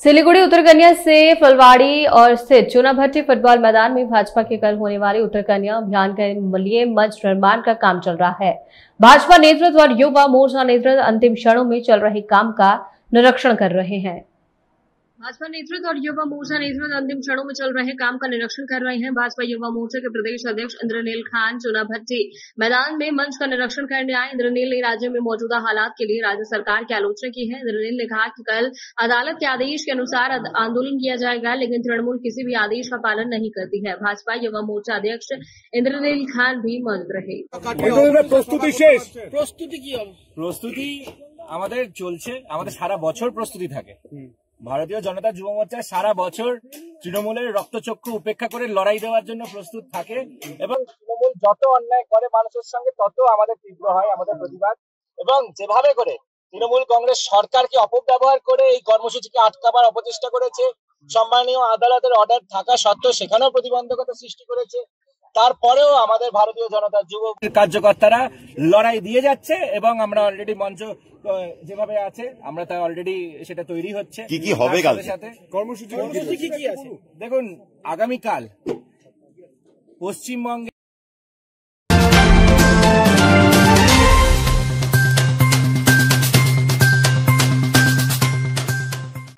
सिलीगुड़ी उत्तरकन्या से फलवाड़ी और स्थित चूनाभट्टी फुटबॉल मैदान में भाजपा के कल होने वाले उत्तरकन्या अभियान के लिए मंच निर्माण का काम चल रहा है। भाजपा नेतृत्व और युवा मोर्चा नेतृत्व अंतिम क्षणों में चल रहे काम का निरीक्षण कर रहे हैं। भाजपा नेतृत्व और युवा मोर्चा नेतृत्व अंतिम क्षणों में चल रहे काम का निरीक्षण कर रहे हैं। भाजपा युवा मोर्चा के प्रदेश अध्यक्ष इंद्रनील खान चूनाभट्टी मैदान में मंच का निरीक्षण करने आए। इंद्रनील ने राज्य में मौजूदा हालात के लिए राज्य सरकार की आलोचना की है। इंद्रनील ने कहा कि कल अदालत के आदेश के अनुसार आंदोलन किया जाएगा, लेकिन तृणमूल किसी भी आदेश का पालन नहीं करती है। भाजपा युवा मोर्चा अध्यक्ष इंद्रनील खान भी मौजूद रहे। প্রস্তুতি আমাদের চলছে, আমাদের সারা বছর প্রস্তুতি থাকে। ভারতীয় জনতা যুব মোর্চা সারা বছর তৃণমূলের রক্তচক্ষু উপেক্ষা করে লড়াই দেওয়ার জন্য প্রস্তুত থাকে এবং তৃণমূল যত অন্যায় করে মানুষের সঙ্গে তত আমাদের তীব্র হয় আমাদের প্রতিবাদ। এবং যেভাবে করে তৃণমূল কংগ্রেস সরকারকে অপব্যবহার করে এই কর্মসূচিকে আটকাবার অপচেষ্টা করেছে, সম্মানীয় আদালতের অর্ডার থাকা সত্ত্বেও সেখানেও প্রতিবন্ধকতা সৃষ্টি করেছে, তারপরেও আমাদের ভারতীয় জনতা যুব কার্যকর্তারা লড়াই দিয়ে যাচ্ছে এবং আমরা অলরেডি মঞ্চ যেভাবে আছে আমরা তা অলরেডি সেটা তৈরি হচ্ছে। কি হবে কাল সাথে কর্মসূচি কি আছে দেখুন, আগামীকাল পশ্চিমবঙ্গে